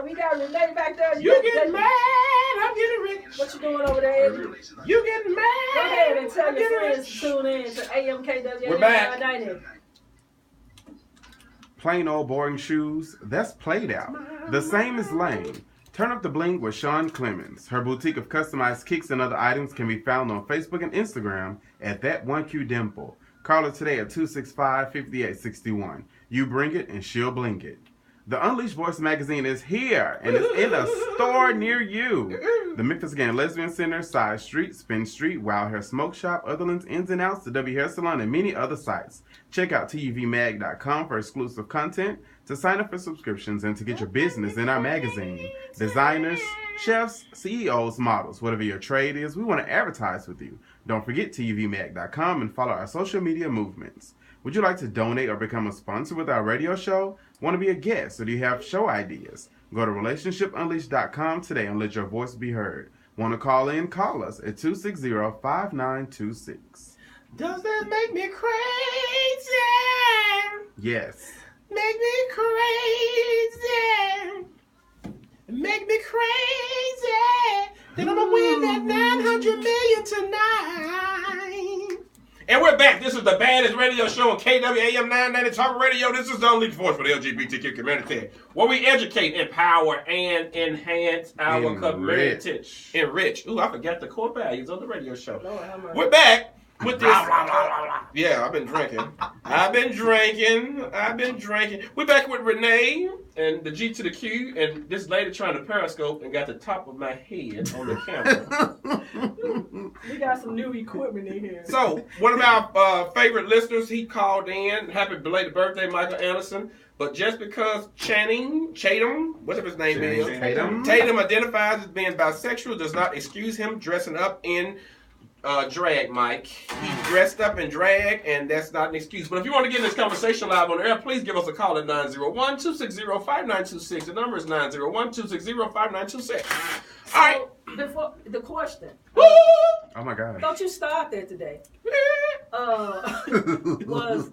we got Renae back there. You getting mad? I'm getting rich. What you doing over there, Eddie? You getting mad? Go ahead and tell your friends to tune in to AMKW. We're back. Plain old boring shoes, that's played out. The same is lame. Turn up the bling with Sean Clemens. Her boutique of customized kicks and other items can be found on Facebook and Instagram at That1QDimple. Call her today at 265-5861. You bring it and she'll bling it. The Unleashe Voice magazine is here and is in a store near you. The Memphis Gang Lesbian Center, Side Street, Spin Street, Wild Hair Smoke Shop, Otherlands Ins and Outs, the W Hair Salon, and many other sites. Check out TUVMag.com for exclusive content, to sign up for subscriptions, and to get your business in our magazine. Designers, chefs, CEOs, models, whatever your trade is, we want to advertise with you. Don't forget TUVMag.com and follow our social media movements. Would you like to donate or become a sponsor with our radio show? Want to be a guest, or do you have show ideas? Go to relationshipunleashed.com today and let your voice be heard. Want to call in? Call us at 260-5926. Does that make me crazy? Yes. Make me crazy. Make me crazy. Then I'm going to win that $900 million tonight. And we're back. This is the baddest radio show on KWAM 990 Talk Radio. This is the Unleashe Voice for the LGBTQ community, where we educate, empower, and enhance our community. Enrich. Ooh, I forgot the core values of the radio show. Lord, we're back with this. Yeah, I've been drinking. We're back with Renae and the G to the Q, and this lady trying to periscope and got the top of my head on the camera. We got some new equipment in here. So, one of our favorite listeners, he called in. Happy belated birthday, Michael Anderson. But just because Chatham, whatever his name is, Tatum identifies as being bisexual does not excuse him dressing up in drag, Mike. He dressed up in drag, and that's not an excuse. But if you want to get in this conversation live on air, please give us a call at 901-260-5926. The number is 901-260-5926. All right. Before the question. Oh my God. Don't you start there today. Was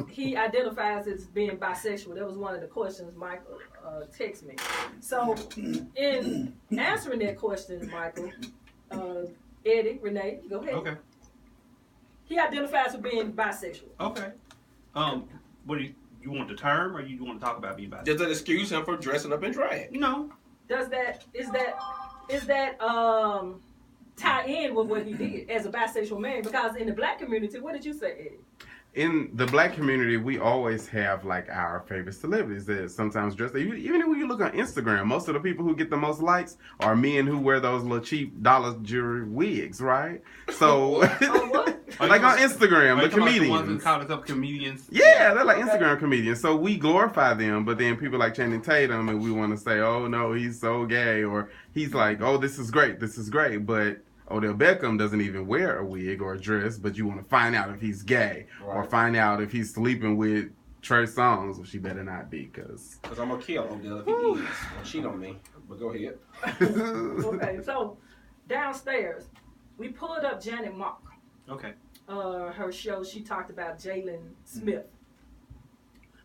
he identifies as being bisexual? That was one of the questions Michael texted me. So in answering that question, Michael, Eddie, Renae, go ahead. Okay. He identifies as being bisexual. Okay. What do you want the term, or you want to talk about being bisexual? Does it excuse him for dressing up in drag? No. Is that tie in with what he did as a bisexual man? Because in the black community, what did you say, Eddie? In the black community, we always have like our favorite celebrities that sometimes dress. Even when you look on Instagram, most of the people who get the most likes are men who wear those little cheap dollar jewelry wigs, right? So, like on Instagram, the comedians. The ones who call themselves comedians. Yeah, they're like Instagram comedians. So we glorify them, but then people like Channing Tatum, and we want to say, oh no, he's so gay, or he's like, oh, this is great, but Odell Beckham doesn't even wear a wig or a dress, but you want to find out if he's gay, or find out if he's sleeping with Trey Songz, which he better not be, because I'm going to kill Odell if he is. Don't cheat on me, but go ahead. Okay, so downstairs, we pulled up Janet Mock. Okay. Her show, she talked about Jalen Smith.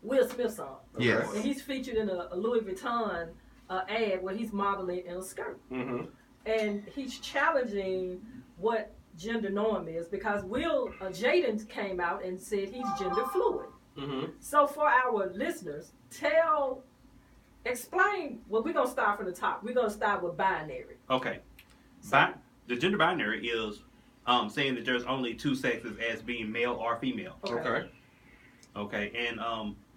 Will Smith's song. Yes. And he's featured in a Louis Vuitton ad where he's modeling in a skirt. Mm-hmm. And he's challenging what gender norm is, because Jaden came out and said he's gender fluid. Mm-hmm. So for our listeners, explain. Well, we're gonna start from the top. We're gonna start with binary. Okay. The gender binary is saying that there's only two sexes as being male or female. Okay. And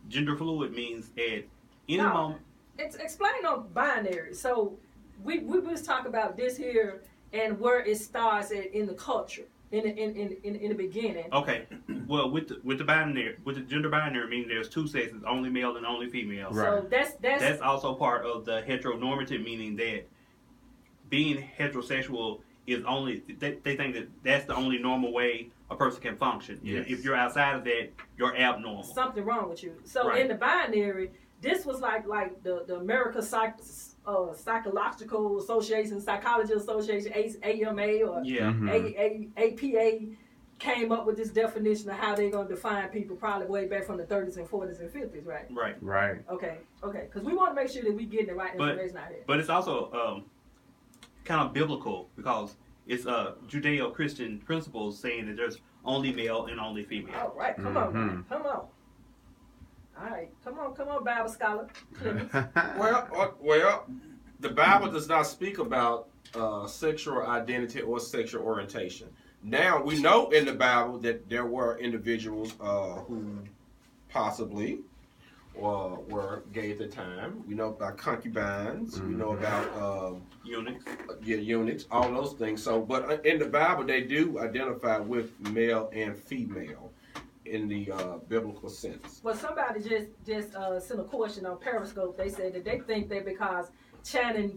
gender fluid means at any moment. Explain on binary. So we was talking about this here and where it starts in the culture in the beginning. Okay. Well, with the binary, with the gender binary, meaning there's two sexes, only male and only female. Right. So that's also part of the heteronormative, meaning that being heterosexual is only they think that that's the only normal way a person can function. Yes. If you're outside of that, you're abnormal. Something wrong with you. So in the binary, this was like the American Psychological Association, Psychology Association, AMA or APA. came up with this definition of how they're going to define people probably way back from the 30s and 40s and 50s, right? Right. Okay. Because we want to make sure that we getting the right information out here. But it's also kind of biblical because it's Judeo-Christian principles saying that there's only male and only female. All right, come on, man. Come on. All right, come on, Bible scholar. Well, the Bible does not speak about sexual identity or sexual orientation. Now, we know in the Bible that there were individuals who possibly were gay at the time. We know about concubines. We know about eunuchs. Eunuchs, all those things. So, but in the Bible, they do identify with male and female in the biblical sense. Well, somebody just sent a question on Periscope. They said that they think that because Channing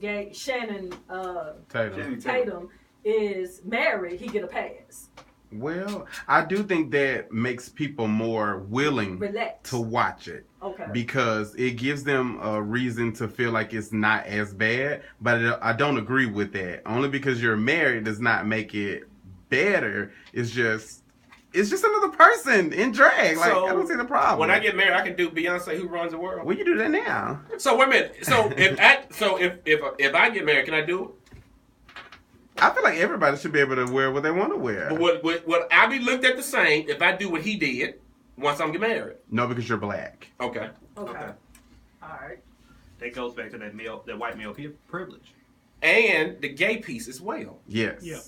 Tatum is married, he get a pass. Well, I do think that makes people more willing Relax. to watch it. Okay. Because it gives them a reason to feel like it's not as bad. But I don't agree with that. Only because you're married does not make it better. It's just another person in drag. Like, I don't see the problem. When I get married, I can do Beyonce, Who Runs the World. Well, you do that now. So wait a minute. So if I get married, can I do it? I feel like everybody should be able to wear what they want to wear. But would I be looked at the same if I do what he did once I'm get married? No, because you're black. Okay. All right. That goes back to that white male privilege. And the gay piece as well. Yes. Yeah.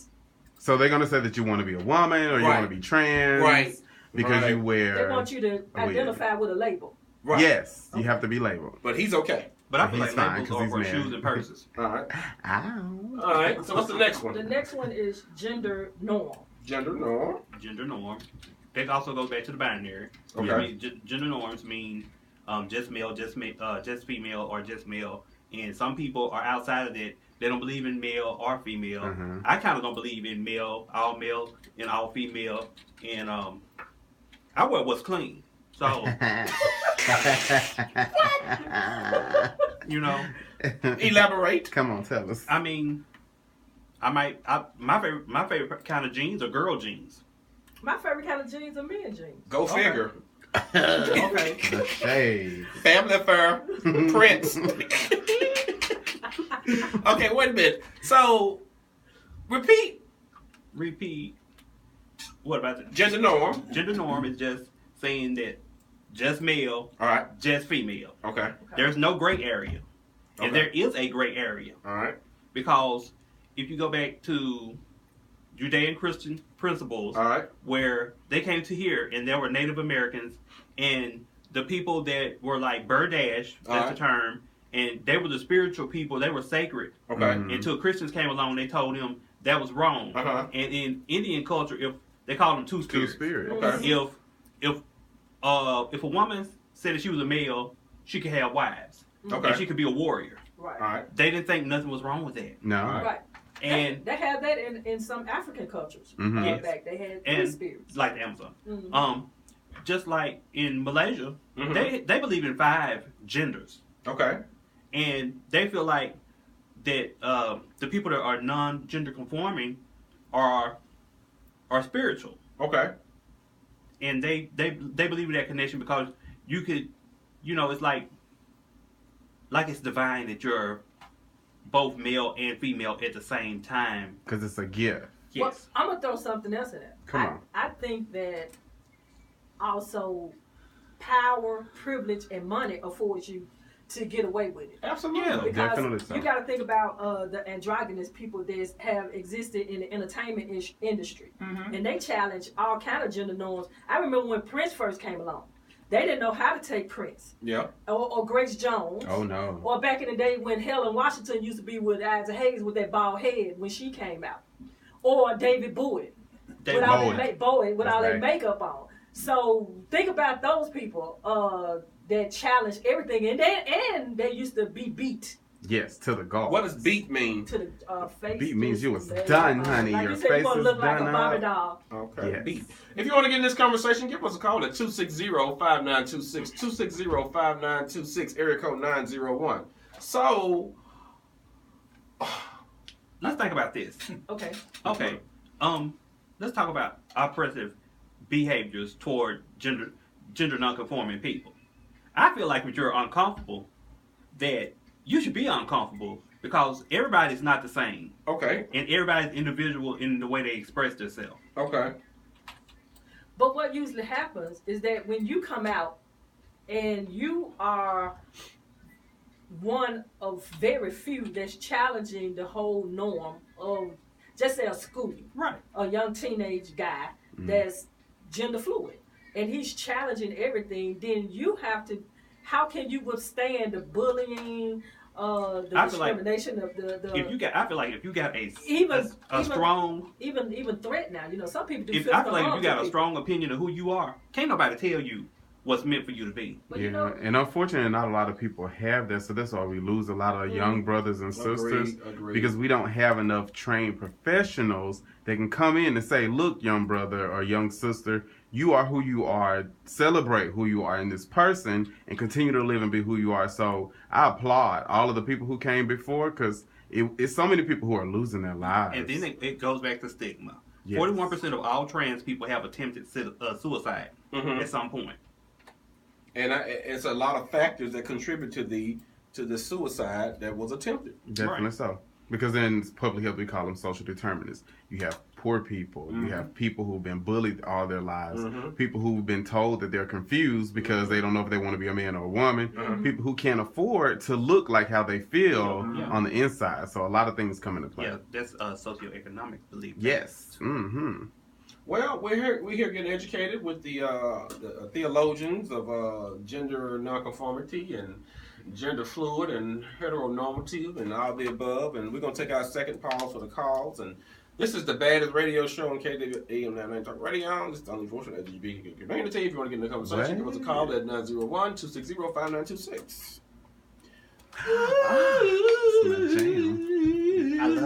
So they're going to say that you want to be a woman or you want to be trans. Right. Because you wear... They want you to identify with a label. Right. Yes. You have to be labeled. But he's okay. But I feel He's like fine, labels 'cause are he's for married. shoes and purses. All right. Ow. All right. So what's the next one? The next one is gender norm. Gender norm. Gender norm. That also goes back to the binary. Okay. I mean, gender norms mean just male, just female, or just male. And some people are outside of that. They don't believe in male or female. Mhm. I kind of don't believe in male, and all female. And I wear what's clean. So, you know. Elaborate. Come on, tell us. I mean, my favorite kind of jeans are girl jeans. My favorite kind of jeans are men jeans. Go figure. Okay. The shade. Family affair. Prince. Okay, wait a minute. So, repeat. What about the Gender norm. Gender norm is just saying that just male, All right. just female. Okay. There's no gray area. And Okay. there is a gray area. All right. Because if you go back to Judean Christian principles, All right. where they came to here and there were Native Americans and the people that were like Burdash, that's the term, and they were the spiritual people, they were sacred. Okay. Mhm. Until Christians came along, they told them that was wrong. Uh-huh. And in Indian culture, if they called them two spirits. Okay. If a woman said that she was a male, she could have wives. Okay. And she could be a warrior. Right. All right. They didn't think nothing was wrong with that. No. Right. And they had that in some African cultures. Mhm. Yes. Back they had three and spirits. like the Amazon. Mhm. Just like in Malaysia, Mhm. they believe in 5 genders. Okay. And they feel like that the people that are non-gender conforming are spiritual. Okay. And they believe in that connection because you could, it's like it's divine that you're both male and female at the same time. Because it's a gift. Yes. Well, I'm gonna throw something else in there. Come on. I think that also power, privilege, and money affords you to get away with it. Absolutely. Yeah. Because Definitely so. you got to think about the androgynous people that have existed in the entertainment industry, and they challenge all kind of gender norms. I remember when Prince first came along, they didn't know how to take Prince Yeah. or Grace Jones. Oh, no. Or back in the day when Helen Washington used to be with Isaac Hayes with that bald head when she came out, or David Bowie David with all Bowie. that Bowie with That's all that right. makeup on. So think about those people that challenge everything, and they used to be beat Yes, to the goal. What does beat mean? to the face. Beat means you was Like done, honey. Like Your you said, face you gonna is look like done a Barbie up. doll. Okay. Yes. Beat. If you want to get in this conversation, give us a call at 260-5926. 260-5926, area code 901. So, Let's think about this. Okay. Okay. let's talk about oppressive behaviors toward gender nonconforming people. I feel like if you're uncomfortable, that you should be uncomfortable because everybody's not the same. Okay. And everybody's individual in the way they express themselves. Okay. But what usually happens is that when you come out and you are one of very few that's challenging the whole norm of, just say, a school, right? A young teenage guy that's gender fluid, and he's challenging everything. Then you have to. How can you withstand the bullying, the discrimination of the? If you got, I feel like if you got a strong, even threat now. You know, some people do. I feel like if you got a strong opinion of who you are, can't nobody tell you what's meant for you to be. But, yeah, you know, and unfortunately, not a lot of people have that, so that's why we lose a lot of young brothers and sisters because we don't have enough trained professionals that can come in and say, "Look, young brother or young sister, you are who you are. Celebrate who you are in this person, and continue to live and be who you are." So I applaud all of the people who came before because it's so many people who are losing their lives. And then it goes back to stigma. 41% of all trans people have attempted suicide at some point. And it's a lot of factors that contribute to the suicide that was attempted. Definitely so. Because in public health, we call them social determinants. You have poor people. You have people who've been bullied all their lives. People who've been told that they're confused because they don't know if they want to be a man or a woman. People who can't afford to look like how they feel on the inside. So a lot of things come into play. Yeah, that's socioeconomic belief. Yes. Well, we're here getting educated with the theologians of gender nonconformity and gender fluid and heteronormative and all the above. And we're going to take our second pause for the calls. And this is the baddest radio show on KWAM 99 Talk Radio. This is the Unleashe voice of the LGBT community. If you want to get in the conversation, give us a call at 901-260-5926.